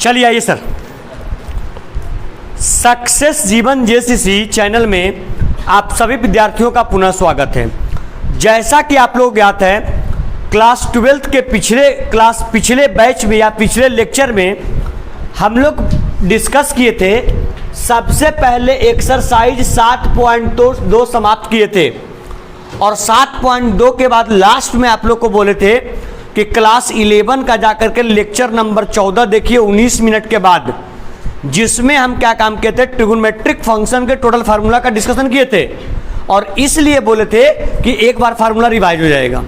चलिए आइए sir, success जीवन जेसीसी चैनल में आप सभी विद्यार्थियों का पुनः स्वागत है। जैसा कि आप लोग ज्ञात है, क्लास 12 के पिछले बैच में या पिछले लेक्चर में हम लोग डिस्कस किए थे। सबसे पहले एक्सरसाइज 7.2 समाप्त किए थे और 7.2 के बाद लास्ट में आप लोग को बोले थे कि क्लास 11 का जाकर के लेक्चर नंबर 14 देखिए 19 मिनट के बाद, जिसमें हम क्या काम किए थे, ट्रिगोनोमेट्रिक फंक्शन के टोटल फार्मूला का डिस्कशन किए थे और इसलिए बोले थे कि एक बार फार्मूला रिवाइज हो जाएगा।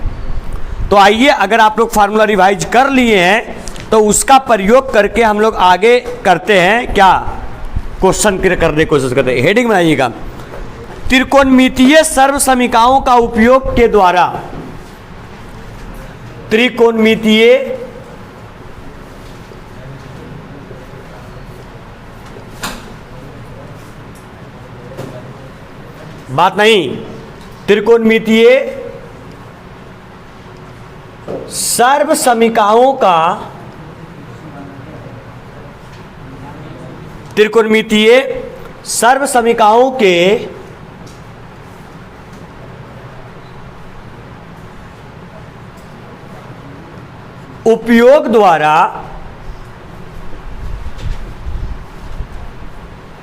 तो आइए, अगर आप लोग फार्मूला रिवाइज कर लिए हैं तो उसका प्रयोग करके हम लोग आगे करते हैं। क्या क्वेश्चन करने की कोशिश करते हैं। हेडिंग बनाइएगा, त्रिकोणमितीय सर्वसमीकरणों का उपयोग के द्वारा त्रिकोणमितीय बात नहीं, त्रिकोणमितीय सर्वसमीकरणों का त्रिकोणमितीय सर्वसमीकरणों के उपयोग द्वारा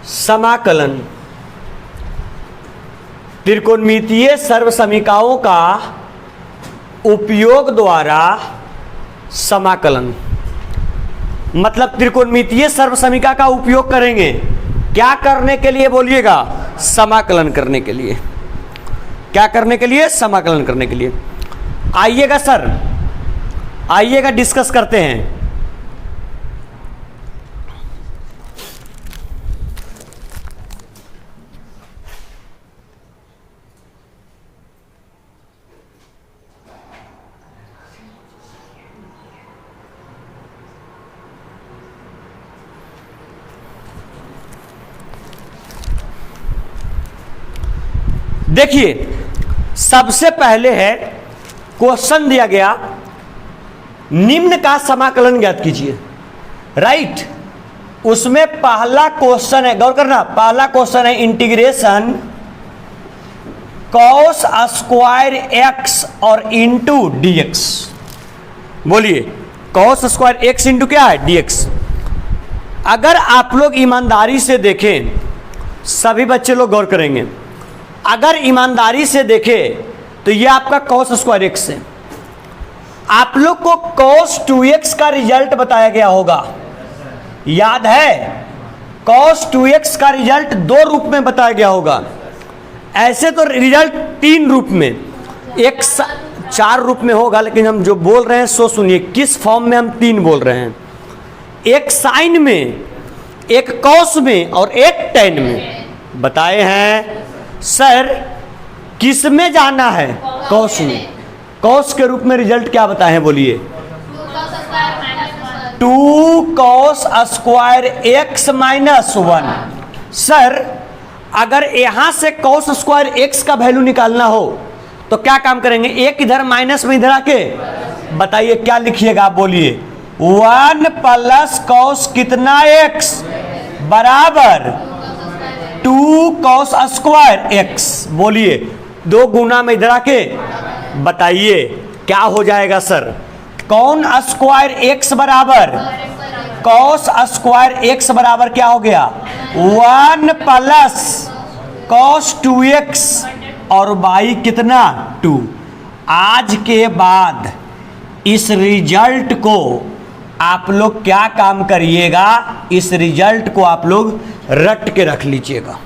समाकलन, त्रिकोणमितीय सर्वसमीकरणों का उपयोग द्वारा समाकलन मतलब त्रिकोणमितीय सर्वसमीकरण का उपयोग करेंगे। क्या करने के लिए बोलिएगा? समाकलन करने के लिए। क्या करने के लिए? समाकलन करने के लिए। आइएगा सर, आइएगा डिस्कस करते हैं। देखिए, सबसे पहले है क्वेश्चन दिया गया, निम्न का समाकलन ज्ञात कीजिए। राइट, उसमें पहला क्वेश्चन है, गौर करना, पहला क्वेश्चन है इंटीग्रेशन कॉस स्क्वायर एक्स और इंटू डीएक्स। बोलिए, कॉस स्क्वायर एक्स इंटू क्या है? डीएक्स। अगर आप लोग ईमानदारी से देखें, सभी बच्चे लोग गौर करेंगे, अगर ईमानदारी से देखें तो ये आपका कॉस स्क्वायर एक्स है। आप लोग को कॉस 2x का रिजल्ट बताया गया होगा, याद है? कॉस 2x का रिजल्ट दो रूप में बताया गया होगा। ऐसे तो रिजल्ट तीन रूप में, एक चार रूप में होगा, लेकिन हम जो बोल रहे हैं सो सुनिए, किस फॉर्म में हम तीन बोल रहे हैं। एक साइन में, एक कॉस में और एक टेन में बताए हैं। सर किस में जाना है? कॉस में। कॉस के रूप में रिजल्ट क्या बताए हैं? बोलिए, 2 cos square x minus 1। Sir अगर यहां से कॉस स्क्वायर एक्स का वैल्यू निकालना हो तो क्या काम करेंगे? एक इधर माइनस में इधर आके बताइए क्या लिखिएगा? आप बोलिए, 1 प्लस कॉस कितना एक्स बराबर 2 कॉस स्क्वायर एक्स। बोलिए, दो गुना में इधर आके बताइए क्या हो जाएगा? सर कौन स्क्वायर एक्स बराबर कॉस स्क्वायर एक्स बराबर क्या हो गया? 1 प्लस कॉस 2x और बाई कितना? 2। आज के बाद इस रिजल्ट को आप लोग क्या काम करिएगा? इस रिजल्ट को आप लोग रट के रख लीजिएगा,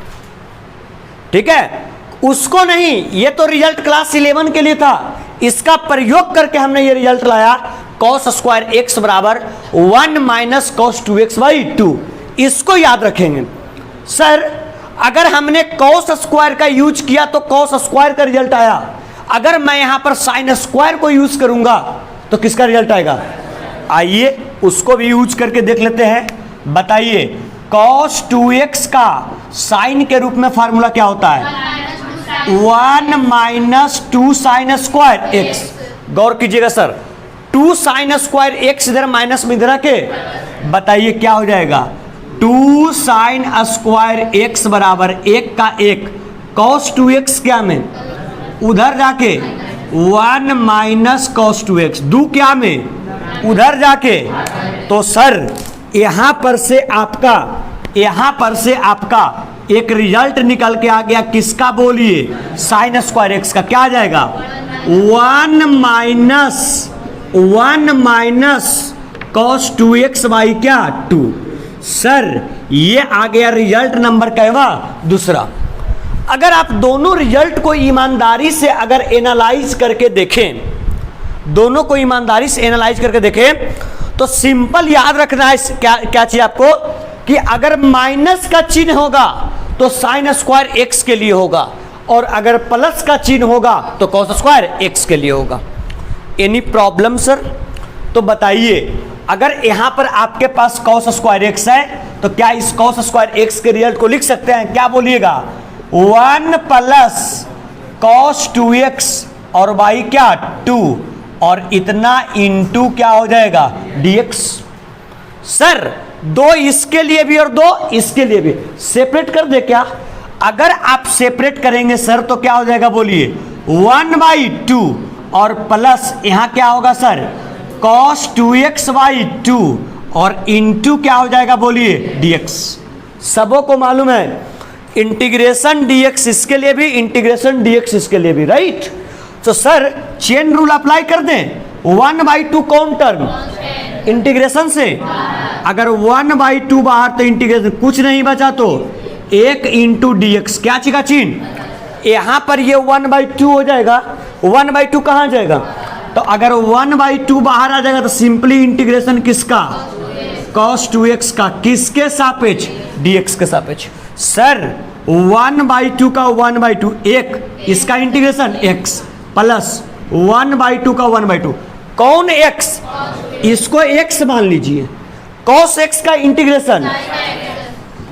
ठीक है? उसको नहीं, ये तो रिजल्ट क्लास 11 के लिए था, इसका प्रयोग करके हमने ये रिजल्ट लाया, कॉस स्क्वायर एक्स बराबर 1 माइनस कॉस 2x बाई 2। इसको याद रखेंगे। सर अगर हमने कॉस स्क्वायर का यूज किया तो कॉस स्क्वायर का रिजल्ट आया, अगर मैं यहां पर साइन स्क्वायर को यूज करूंगा तो किसका रिजल्ट आएगा? आइए उसको भी यूज करके देख लेते हैं। बताइए, कॉस 2x का साइन के रूप में फार्मूला क्या होता है? 1 माइनस 2 साइन स्क्वायर एक्स। गौर कीजिएगा सर, 2 साइन स्क्वायर एक्स इधर माइनस में इधर आके बताइए क्या हो जाएगा। 2 साइन स्क्वायर एक्स बराबर 1 का 1 कॉस 2x क्या में उधर जाके 1 माइनस कॉस 2x दू क्या में उधर जाके। तो सर यहां पर से आपका एक रिजल्ट निकल के आ गया किसका बोलिए, साइन स्क्वायर एक्स का। क्या आ जाएगा 1 माइनस कॉस 2x बाई क्या 2। सर ये आ गया रिजल्ट नंबर कहवा दूसरा। अगर आप दोनों रिजल्ट को ईमानदारी से अगर एनालाइज करके देखें, दोनों को ईमानदारी से एनालाइज करके देखें तो सिंपल याद रखना है क्या चाहिए आपको कि अगर माइनस का चिन्ह होगा तो साइन स्क्वायर एक्स के लिए होगा और अगर प्लस का चिन्ह होगा तो कॉस स्क्वायर एक्स के लिए होगा। Any problem sir? तो बताइए अगर यहां पर आपके पास कॉस स्क्वायर एक्स है तो क्या इस कॉस स्क्वायर एक्स के रिजल्ट को लिख सकते हैं? क्या बोलिएगा 1 प्लस कॉस 2x और y क्या 2 और इतना इंटू क्या हो जाएगा dx। सर 2 इसके लिए भी और 2 इसके लिए भी सेपरेट कर दे क्या? अगर आप सेपरेट करेंगे सर तो क्या हो जाएगा बोलिए 1/2 और प्लस यहां क्या होगा सर cos 2x/2 और इंटू क्या हो जाएगा बोलिए dx। सबों को मालूम है इंटीग्रेशन dx इसके लिए भी इंटीग्रेशन dx इसके लिए भी, राइट। तो सर चेन रूल अप्लाई कर दें 1/2 कौन टर्म इंटीग्रेशन से, अगर 1/2 बाहर तो इंटीग्रेशन कुछ नहीं बचा तो 1 इंटू dx क्या चीज़ चिन्ह यहां पर ये 1/2 हो जाएगा। 1/2 कहां जाएगा? तो अगर 1/2 बाहर आ जाएगा तो सिंपली इंटीग्रेशन किसका cos 2x का किसके सापेक्ष dx के सापेक्ष। सर 1/2 का 1/2 एक इसका इंटीग्रेशन x प्लस 1/2 का 1/2 कौन x इसको x मान लीजिए cos x का इंटीग्रेशन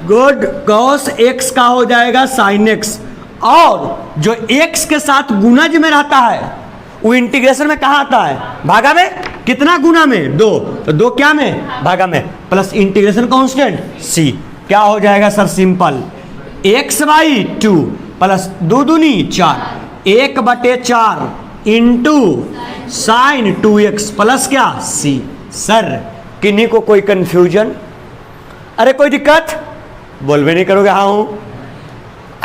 गुड cos x का हो जाएगा sin x और जो x के साथ गुणज में रहता है वो इंटीग्रेशन में कहाँ आता है भागा में। कितना गुना में 2 तो 2 क्या में भागा में प्लस इंटीग्रेशन कांस्टेंट c क्या हो जाएगा सर सिंपल x/2 प्लस 2 दूनी 4 1/4 इंटू साइन 2x प्लस क्या c। सर किन्हीं को कोई कंफ्यूजन? अरे कोई दिक्कत? बोलवे नहीं करोगे हाँ हूं।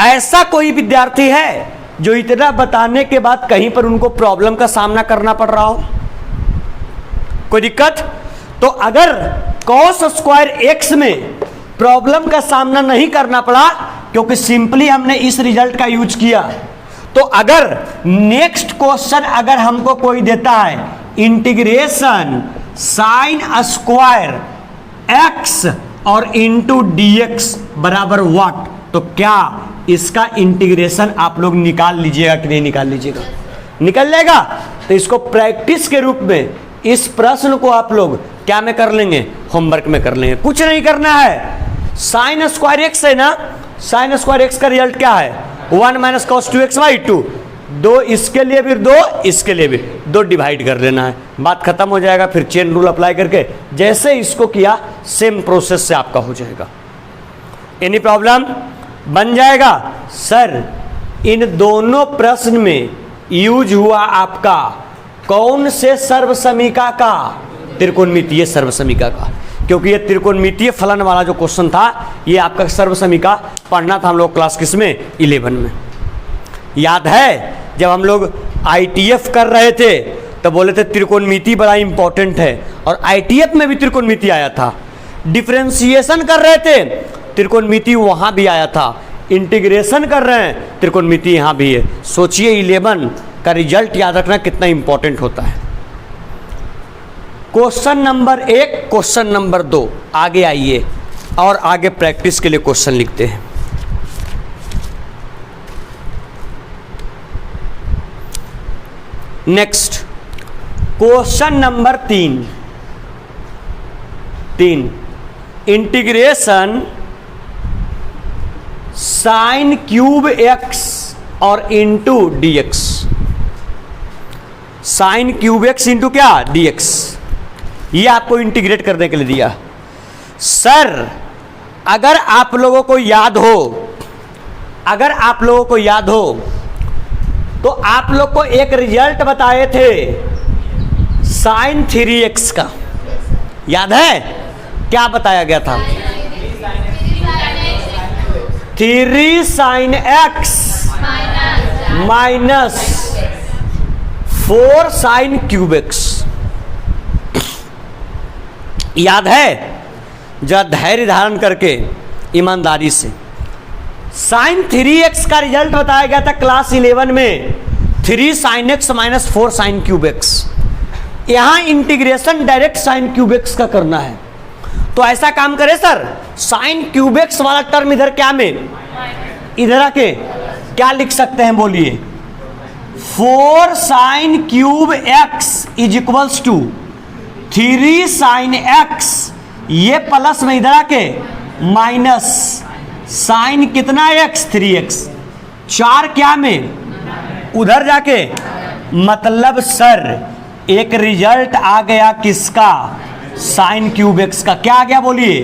ऐसा कोई विद्यार्थी है जो इतना बताने के बाद कहीं पर उनको प्रॉब्लम का सामना करना पड़ रहा हो? कोई दिक्कत? तो अगर cos स्क्वायर x में प्रॉब्लम का सामना नहीं करना पड़ा क्योंकि सिंपली हमने इस रिजल्ट का यूज किया, तो अगर नेक्स्ट क्वेश्चन अगर हमको कोई देता है इंटीग्रेशन साइन स्क्वायर x और इंटू dx बराबर व्हाट, तो क्या इसका इंटीग्रेशन आप लोग निकाल लीजिएगा कि नहीं निकाल लीजिएगा? निकल जाएगा। तो इसको प्रैक्टिस के रूप में इस प्रश्न को आप लोग क्या में कर लेंगे होमवर्क में कर लेंगे। कुछ नहीं करना है। साइन स्क्वायर एक्स है ना, साइन स्क्वायर एक्स का रिजल्ट क्या है 1 माइनस कॉस 2x/2 2 इसके लिए भी 2 इसके लिए भी 2 डिवाइड कर लेना है, बात खत्म हो जाएगा। फिर चेन रूल अप्लाई करके जैसे इसको किया सेम प्रोसेस से आपका हो जाएगा। Any problem? बन जाएगा। सर इन दोनों प्रश्न में यूज हुआ आपका कौन से सर्वसमीका का? त्रिकोणमितीय सर्वसमीका का, क्योंकि ये त्रिकोणमितीय फलन वाला जो क्वेश्चन था ये आपका सर्वसमीका पढ़ना था हम लोग क्लास किस में 11 में। याद है जब हम लोग ITF कर रहे थे तो बोले थे त्रिकोणमिति बड़ा इंपॉर्टेंट है, और ITF में भी त्रिकोणमिति आया था। डिफरेंशिएशन कर रहे थे त्रिकोणमिति वहां भी आया था, इंटीग्रेशन कर रहे हैं त्रिकोणमिति यहाँ भी है। सोचिए 11 का रिजल्ट याद रखना कितना इंपॉर्टेंट होता है। क्वेश्चन नंबर 1 क्वेश्चन नंबर 2 आगे आइए और आगे प्रैक्टिस के लिए क्वेश्चन लिखते हैं। Next question number 3 integration sine cube x और into dx। Sign cube x into क्या डी एक्स, ये आपको इंटीग्रेट करने के लिए दिया। सर अगर आप लोगों को याद हो, अगर आप लोगों को याद हो तो आप लोग को एक रिजल्ट बताए थे साइन 3x का, याद है? क्या बताया गया था? 3 sine x minus 4 sine cube एक्स, याद है? जरा धैर्य धारण करके ईमानदारी से, साइन 3x का रिजल्ट बताया गया था क्लास 11 में 3 sine x minus 4 sine cube x. यहां integration direct sine cube x का करना है, तो ऐसा काम करे सर, साइन क्यूब एक्स वाला टर्म इधर क्या में, इधर आके क्या लिख सकते हैं बोलिए? 4 sine cube x is equals to 3 sine x, ये प्लस में इधर आके माइनस साइन कितना x 3x, 4 क्या में उधर जाके, मतलब सर एक रिजल्ट आ गया किसका? साइन क्यूब एक्स का। क्या आ गया बोलिए?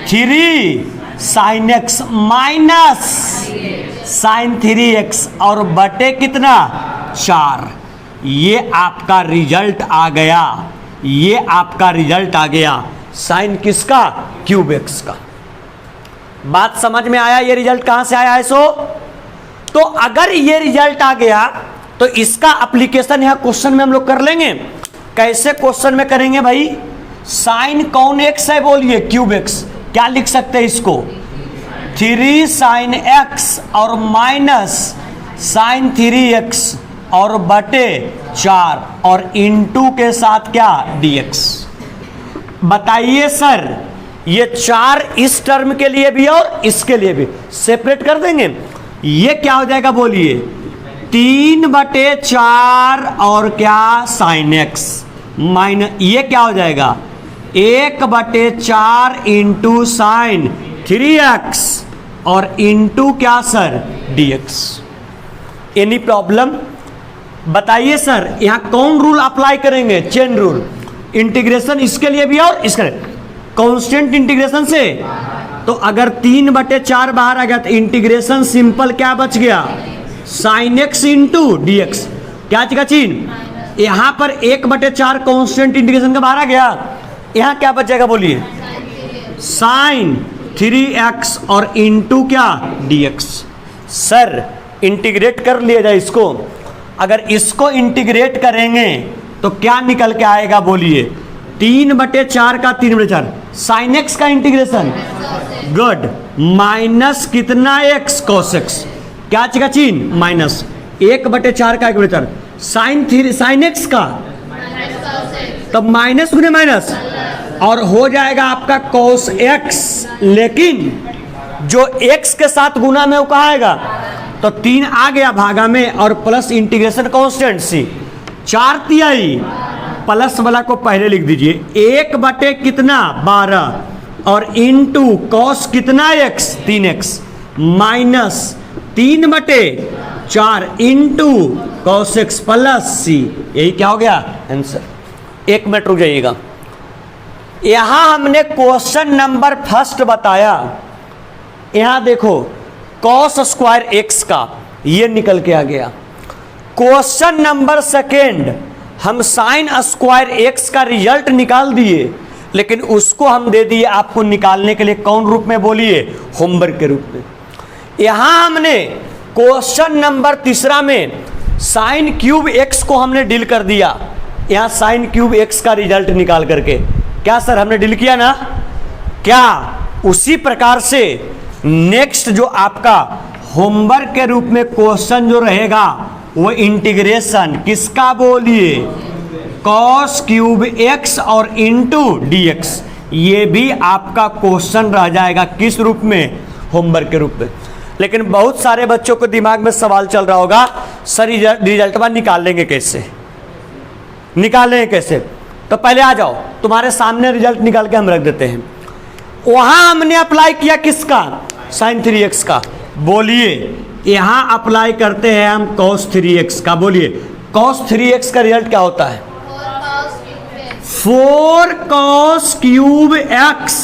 3 sine x minus sign 3x और बटे कितना 4, ये आपका रिजल्ट आ गया, ये आपका रिजल्ट आ गया साइन किसका? क्यूब एक्स का। बात समझ में आया? ये रिजल्ट कहां से आया है? तो अगर ये रिजल्ट आ गया तो इसका एप्लीकेशन यहां क्वेश्चन में हम लोग कर लेंगे। कैसे क्वेश्चन में करेंगे भाई? साइन कौन एक्स है बोलिए? Cube x. क्या लिख सकते हैं इसको? 3 साइन एक्स और माइनस साइन 3x और बटे 4 और इंटू के साथ क्या dx। बताइए सर, ये 4 इस टर्म के लिए भी और इसके लिए भी सेपरेट कर देंगे, ये क्या हो जाएगा बोलिए? 3/4 और क्या साइन एक्स माइनस, ये क्या हो जाएगा? 1/4 इंटू साइन 3x और इंटू क्या सर dx। Any problem? बताइए सर, यहां कौन रूल अप्लाई करेंगे? Chain rule. इंटीग्रेशन इसके लिए भी और इसके लिए कांस्टेंट इंटीग्रेशन से, तो अगर 3/4 बाहर आ गया तो इंटीग्रेशन सिंपल क्या बच गया? Sine x into D x. क्या चीज का चिन्ह? यहां पर 1/4 कांस्टेंट इंटीग्रेशन का बाहर आ गया, यहां क्या बच जाएगा बोलिए? साइन 3x और इंटू क्या dx। सर इंटीग्रेट कर लिया जाए इसको, अगर इसको इंटीग्रेट करेंगे तो क्या निकल के आएगा बोलिए? 3/4 का 3/4 साइन एक्स का इंटीग्रेशन, गुड, माइनस कितना x cos x। क्या चीज का चिन्ह? माइनस 1/4 का 1/4 साइन एक्स का, तब माइनस गुने माइनस और हो जाएगा आपका cos x, लेकिन जो x के साथ गुना में वो कहाँ आएगा? तो 3 आ गया भागा में और प्लस इंटीग्रेशन कांस्टेंट सी 4 तिहाई, प्लस वाला को पहले लिख दीजिए 1 बटे कितना 12 और इंटू कॉस कितना x 3x minus 3/4 into cos x plus C. यही क्या हो गया आंसर। 1 मिनट रुक जाइएगा। यहां हमने क्वेश्चन नंबर फर्स्ट बताया, यहां देखो कॉस स्क्वायर x का ये निकल के आ गया। क्वेश्चन नंबर सेकेंड हम साइन स्क्वायर x का रिजल्ट निकाल दिए, लेकिन उसको हम दे दिए आपको निकालने के लिए कौन रूप में बोलिए? होमवर्क के रूप में। यहां हमने क्वेश्चन नंबर तीसरा में साइन क्यूब x को हमने डील कर दिया, यहां साइन क्यूब x का रिजल्ट निकाल करके। क्या सर हमने डील किया ना? क्या उसी प्रकार से नेक्स्ट जो आपका होमवर्क के रूप में क्वेश्चन जो रहेगा वो इंटीग्रेशन किसका बोलिए? कॉस क्यूब x और इंटू dx। ये भी आपका क्वेश्चन रह जाएगा किस रूप में? होमवर्क के रूप में। लेकिन बहुत सारे बच्चों को दिमाग में सवाल चल रहा होगा, सर रिजल्ट निकाल लेंगे कैसे? निकालेंगे कैसे? तो पहले आ जाओ, तुम्हारे सामने रिजल्ट निकाल के हम रख देते हैं। वहां हमने अप्लाई किया किसका? साइन 3x का। बोलिए यहां अप्लाई करते हैं हम cos 3x का। बोलिए cos 3x का रिजल्ट क्या होता है? 4 cos cube x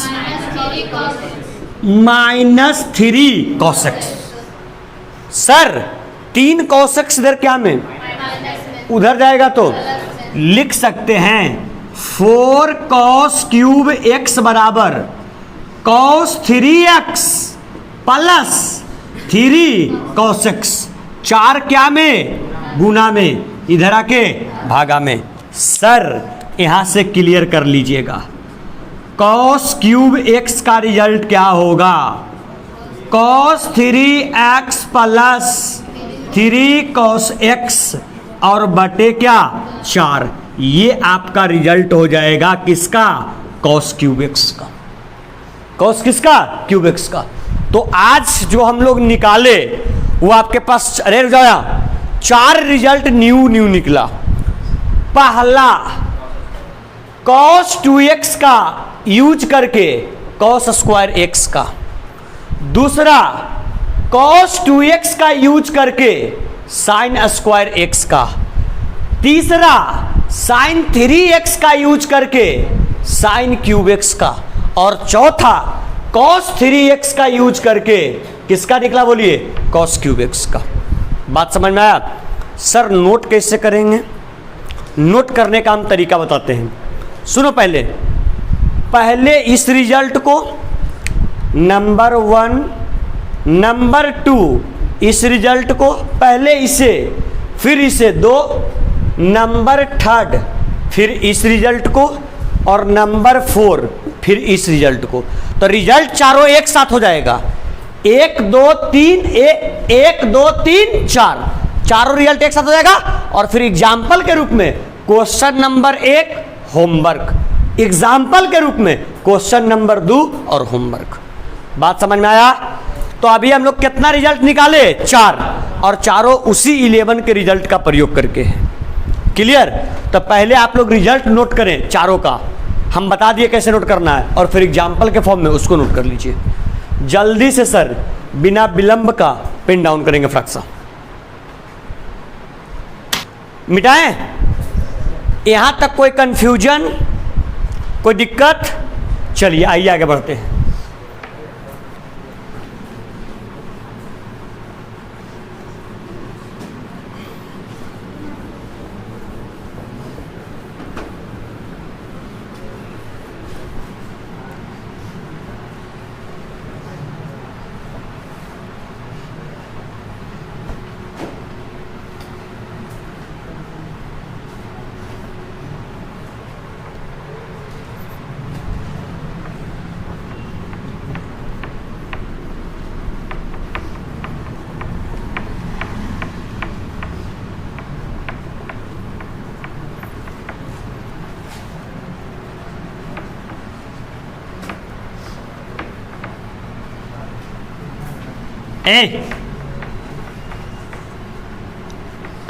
minus 3 cos x। Sir 3 cos x इधर क्या में उधर जाएगा तो लिख सकते हैं 4 cos क्यूब x बराबर cos 3x plus 3 cos x। 4 क्या में गुना में, इधर आके भागा में। सर यहां से क्लियर कर लीजिएगा cos क्यूब x का रिजल्ट क्या होगा? cos 3x plus 3 cos x और बटे क्या 4। ये आपका रिजल्ट हो जाएगा किसका? cos क्यूब x का। cos किसका? क्यूब x का। तो आज जो हम लोग निकाले वो आपके पास, अरे जाया 4 रिजल्ट न्यू निकला। पहला cos 2x का यूज करके cos स्क्वायर x का। दूसरा cos 2x का यूज करके sin स्क्वायर x का। तीसरा sin 3x का यूज करके sin क्यूब x का। और चौथा cos 3x का यूज करके किसका निकला बोलिए? cos क्यूब x का। बात समझ में आया? सर नोट कैसे करेंगे? नोट करने का हम तरीका बताते हैं, सुनो। पहले इस रिजल्ट को नंबर 1, नंबर 2 इस रिजल्ट को, पहले इसे फिर इसे 2, नंबर 3 फिर इस रिजल्ट को, और नंबर 4 फिर इस रिजल्ट को। तो रिजल्ट चारों एक साथ हो जाएगा। 1 2 3 1 2 3 4, चारों रिजल्ट एक साथ हो जाएगा। और फिर एग्जाम्पल के रूप में क्वेश्चन नंबर 1 होमवर्क, एग्जाम्पल के रूप में क्वेश्चन नंबर 2 और होमवर्क। बात समझ में आया? तो अभी हम लोग कितना रिजल्ट निकाले? 4, और चारों उसी 11 के रिजल्ट का प्रयोग करके है। क्लियर? तो पहले आप लोग रिजल्ट नोट करें चारों का, हम बता दिए कैसे नोट करना है, और फिर एग्जाम्पल के फॉर्म में उसको नोट कर लीजिए जल्दी से। सर बिना विलंब का पिन डाउन करेंगे फ्रैक्शन। मिटाएं? यहां तक कोई कंफ्यूजन, कोई दिक्कत? चलिए आइए आगे बढ़ते हैं।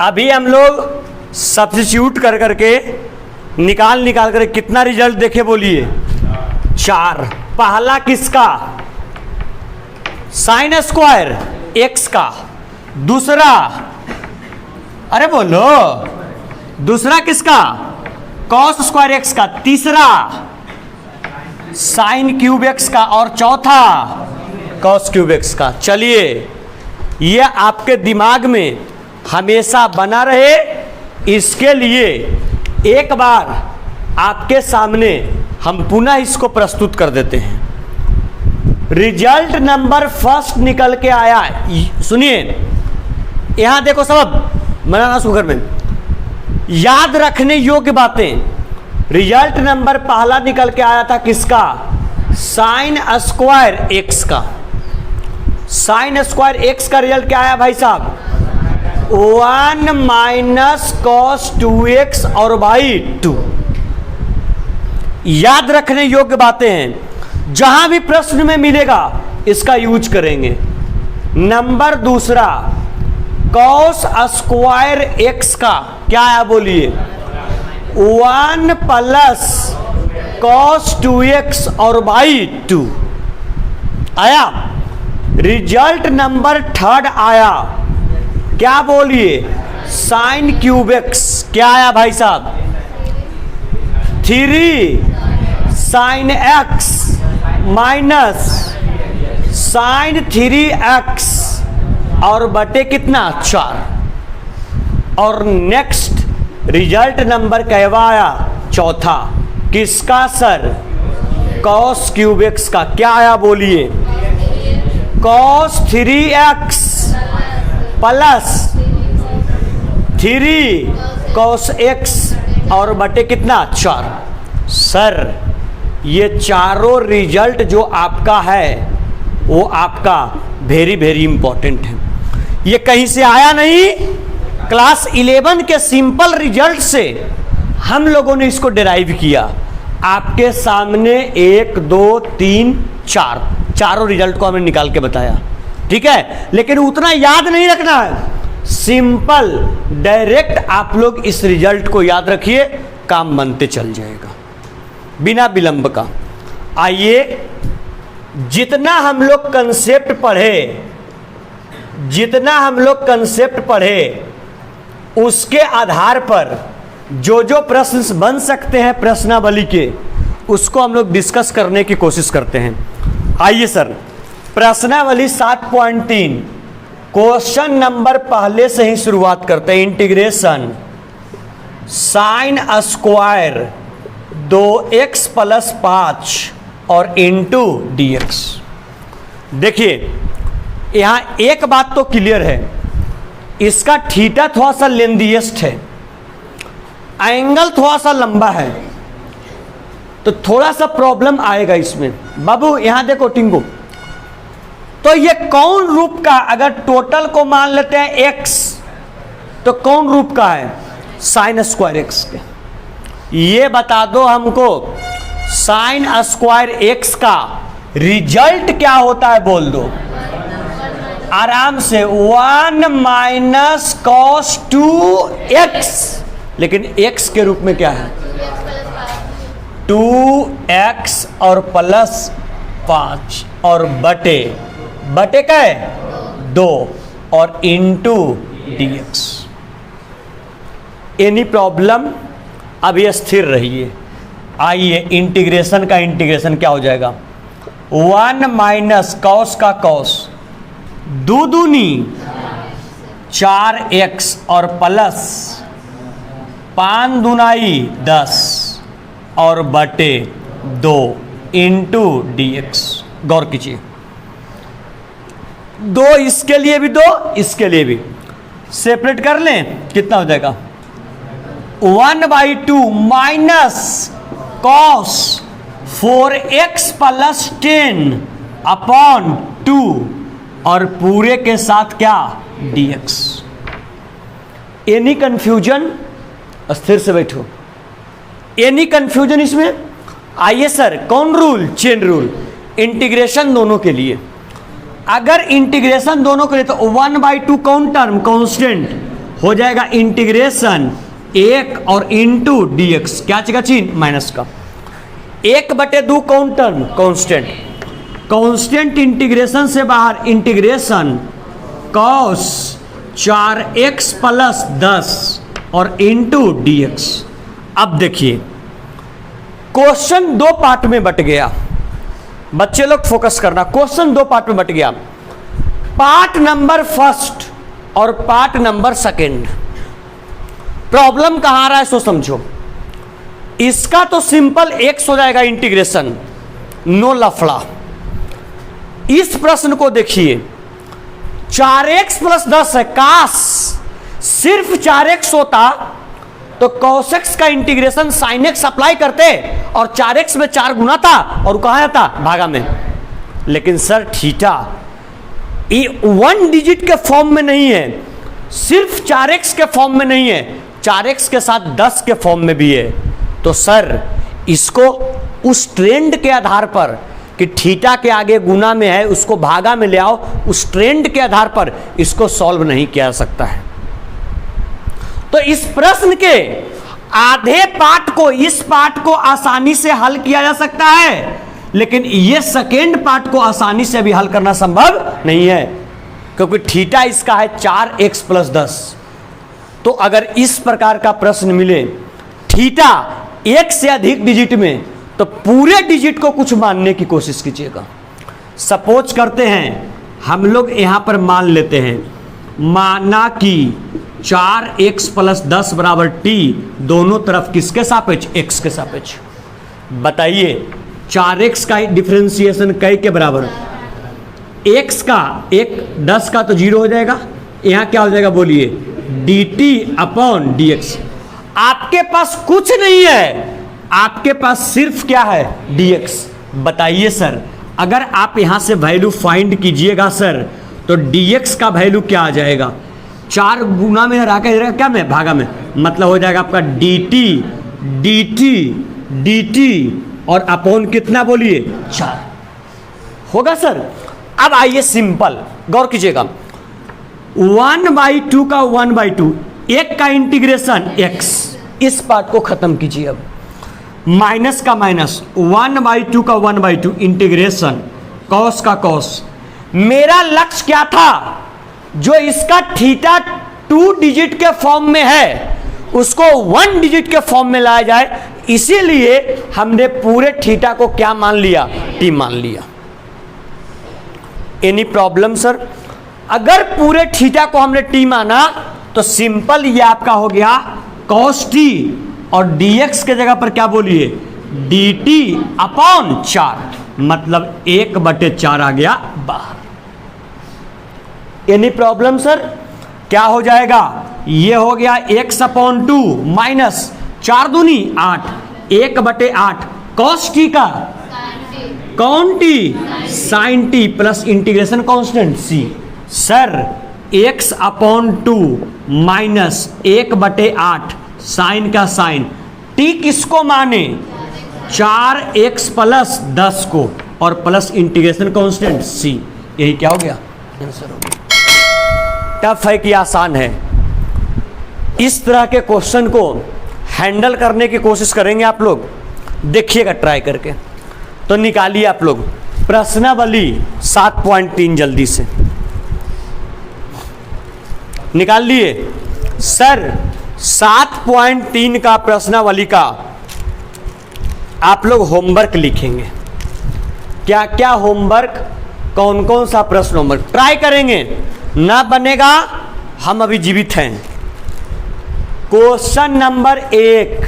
अभी हम लोग सब्स्टिट्यूट कर करके निकाल कर कितना रिजल्ट देखे बोलिए? 4। पहला किसका? साइन स्क्वायर x का। दूसरा, अरे बोलो, दूसरा किसका? cos स्क्वायर x का। तीसरा साइन क्यूब x का, और चौथा cos क्यूब x का। चलिए ये आपके दिमाग में हमेशा बना रहे, इसके लिए एक बार आपके सामने हम पुनः इसको प्रस्तुत कर देते हैं। रिजल्ट नंबर फर्स्ट निकल के आया, सुनिए यहां देखो सबब मनाना सुगर में याद रखने योग्य बातें। रिजल्ट नंबर पहला निकल के आया था किसका? साइन स्क्वायर x का। साइन स्क्वायर x का रिजल्ट क्या आया भाई साहब? 1 माइनस cos 2x और बाई 2। याद रखने योग्य बातें हैं, जहां भी प्रश्न में मिलेगा इसका यूज करेंगे। नंबर दूसरा, cos स्क्वायर x का क्या आया बोलिए? 1 प्लस cos 2x और बाई 2 आया। रिजल्ट नंबर 3 आया, क्या बोलिए? साइन क्यूब एक्स क्या आया भाई साहब, 3 sine x minus sign 3x और बटे कितना 4। और नेक्स्ट रिजल्ट नंबर कहवा आया चौथा, किसका सर, कॉस क्यूब एक्स का। क्या आया बोलिए, cos 3x plus 3 cos x और बटे कितना 4। सर ये चारों रिजल्ट जो आपका है वो आपका वेरी वेरी इंपॉर्टेंट है। ये कहीं से आया नहीं, क्लास 11 के सिंपल रिजल्ट से हम लोगों ने इसको डिराइव किया। आपके सामने 1 2 3 4 चारों रिजल्ट को हमने निकाल के बताया, ठीक है। लेकिन उतना याद नहीं रखना है, सिंपल डायरेक्ट आप लोग इस रिजल्ट को याद रखिए, काम बनते चल जाएगा बिना विलंब का। आइए, जितना हम लोग कंसेप्ट पढ़े उसके आधार पर जो जो प्रश्न बन सकते हैं प्रश्नावली के, उसको हम लोग डिस्कस करने की कोशिश करते हैं। आइए सर, प्रश्नावली 7.3 क्वेश्चन नंबर पहले से ही शुरुआत करते हैं। Integration sine square 2x plus 5 और इंटू dx। देखिए यहाँ एक बात तो क्लियर है, इसका थीटा थोड़ा सा लेंथीएस्ट है, एंगल थोड़ा सा लंबा है, तो थोड़ा सा प्रॉब्लम आएगा इसमें। बाबू यहाँ देखो टिंकू, तो ये कौन रूप का, अगर टोटल को मान लेते हैं x, तो कौन रूप का है, साइन स्क्वायर x के। ये बता दो हमको साइन स्क्वायर x का रिजल्ट क्या होता है, बोल दो आराम से, 1 माइनस कॉस 2x। लेकिन x के रूप में क्या है, 2x और प्लस 5 और बटे का है 2 और इंटू dx। एनी प्रॉब्लम, अभी स्थिर रहिए। आइए, इंटीग्रेशन का इंटीग्रेशन क्या हो जाएगा, 1 माइनस कॉस का कॉस 2 दूनी 4x और प्लस 5 दूनाई 10 और बटे 2 इंटू dx। गौर कीजिए, 2 इसके लिए भी 2 इसके लिए भी, सेपरेट कर लें, कितना हो जाएगा 1/2 minus cos 4x plus 10 upon 2 और पूरे के साथ क्या dx। एनी कंफ्यूजन, स्थिर से बैठो, एनी कंफ्यूजन इसमें। आइए सर, कौन रूल, चेन रूल, इंटीग्रेशन दोनों के लिए। अगर इंटीग्रेशन दोनों के लिए तो 1/2 कौन टर्म कांस्टेंट हो जाएगा, इंटीग्रेशन 1 और इंटू dx, क्या चीज का चिन्ह माइनस का, 1/2 कौन टर्म कांस्टेंट, कांस्टेंट इंटीग्रेशन से बाहर, इंटीग्रेशन cos 4x प्लस 10 और इंटू dx। अब देखिए, क्वेश्चन 2 पार्ट में बट गया, बच्चे लोग फोकस करना, क्वेश्चन 2 पार्ट में बट गया, पार्ट नंबर फर्स्ट और पार्ट नंबर सेकंड। प्रॉब्लम कहां आ रहा है सो समझो। इसका तो सिंपल x हो जाएगा इंटीग्रेशन, नो लफड़ा। इस प्रश्न को देखिए, 4x प्लस 10 है, काश सिर्फ 4x होता तो cos x का इंटीग्रेशन sin x अप्लाई करते और 4x में 4 गुना था और कहाँ जाता भागा में। लेकिन सर थीटा ये 1 डिजिट के फॉर्म में नहीं है, सिर्फ 4x के फॉर्म में नहीं है, 4x के साथ 10 के फॉर्म में भी है। तो सर इसको उस ट्रेंड के आधार पर कि थीटा के आगे गुना में है उसको भागा में ले आओ, उस ट्रेंड के आधार पर इसको सॉल्व नहीं किया जा सकता है। तो इस प्रश्न के आधे पार्ट को, इस पार्ट को आसानी से हल किया जा सकता है, लेकिन ये सेकेंड पार्ट को आसानी से भी हल करना संभव नहीं है, क्योंकि थीटा इसका है 4x प्लस 10। तो अगर इस प्रकार का प्रश्न मिले थीटा एक से अधिक डिजिट में, तो पूरे डिजिट को कुछ मानने की कोशिश कीजिएगा। सपोज करते हैं हम लोग यहां पर मान लेते हैं, माना कि 4x + 10 = t, दोनों तरफ किसके सापेक्ष? x के सापेक्ष। बताइए 4x का डिफरेंशिएशन कै के बराबर? x का 10 का तो 0 हो जाएगा, यहां क्या हो जाएगा बोलिए? dt/dx। आपके पास कुछ नहीं है, आपके पास सिर्फ क्या है? dx। बताइए सर, अगर आप यहां से वैल्यू फाइंड कीजिएगा सर, तो dx का वैल्यू क्या आ जाएगा? 4 गुना में हरा के क्या में भागा में, मतलब हो जाएगा आपका dt और अपॉन कितना बोलिए? 4 होगा सर। अब आइए सिंपल गौर कीजिएगा, 1/2 का 1/2, एक का इंटीग्रेशन x, इस पार्ट को खत्म कीजिए। अब माइनस का माइनस, 1/2 का 1/2 इंटीग्रेशन कॉस का कॉस। मेरा लक्ष्य क्या था? जो इसका थीटा 2 डिजिट के फॉर्म में है उसको 1 डिजिट के फॉर्म में लाया जाए, इसीलिए हमने पूरे थीटा को क्या मान लिया? t मान लिया। Any problem sir? अगर पूरे थीटा को हमने t माना तो सिंपल ये आपका हो गया cos t, और dx के जगह पर क्या बोलिए? dt/4, मतलब 1/4 आ गया बाहर। Any problem sir? क्या हो जाएगा? ये हो गया x/2 माइनस 4 दूनी 8, 1/8 cos t का कौन t? sin t plus integration constant c। Sir x/2 minus 1/8 sine का साइन, t किसको माने? 4x + 10 को, और प्लस इंटीग्रेशन कांस्टेंट c। यही क्या हो गया? आंसर हो गया। टफ है कि आसान है? इस तरह के क्वेश्चन को हैंडल करने की कोशिश करेंगे आप लोग, देखिएगा ट्राई करके। तो निकालिए आप लोग प्रश्नावली 7.3 जल्दी से निकाल लिए सर। 7.3 का प्रश्नावली का आप लोग होमवर्क लिखेंगे। क्या क्या होमवर्क, कौन कौन सा प्रश्न होमवर्क ट्राई करेंगे? ना बनेगा हम अभी जीवित हैं। क्वेश्चन नंबर 1,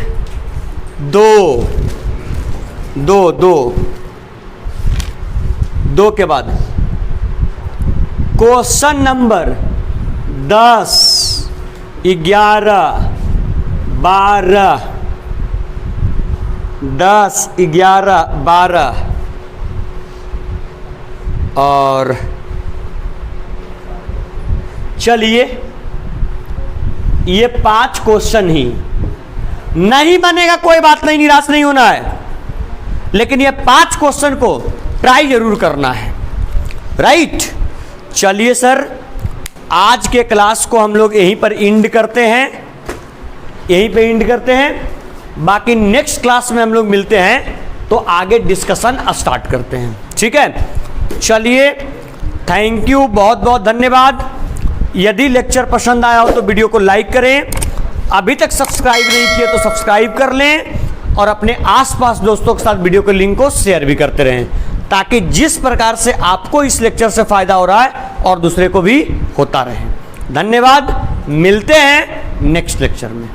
2 के बाद क्वेश्चन नंबर 10, 11, 12, 10, 11, 12 और चलिए ये 5 क्वेश्चन ही नहीं बनेगा, कोई बात नहीं, निराश नहीं होना है, लेकिन ये 5 क्वेश्चन को ट्राई जरूर करना है। राइट? चलिए सर, आज के क्लास को हम लोग यहीं पर एंड करते हैं, बाकी नेक्स्ट क्लास में हम लोग मिलते हैं तो आगे डिस्कशन स्टार्ट करते हैं। ठीक है? चलिए, थैंक यू, बहुत बहुत धन्यवाद। यदि लेक्चर पसंद आया हो तो वीडियो को लाइक करें, अभी तक सब्सक्राइब नहीं किए तो सब्सक्राइब कर लें, और अपने आसपास दोस्तों के साथ वीडियो के लिंक को शेयर भी करते रहें, ताकि जिस प्रकार से आपको इस लेक्चर से फायदा हो रहा है और दूसरे को भी होता रहे। धन्यवाद, मिलते हैं नेक्स्ट लेक्चर में।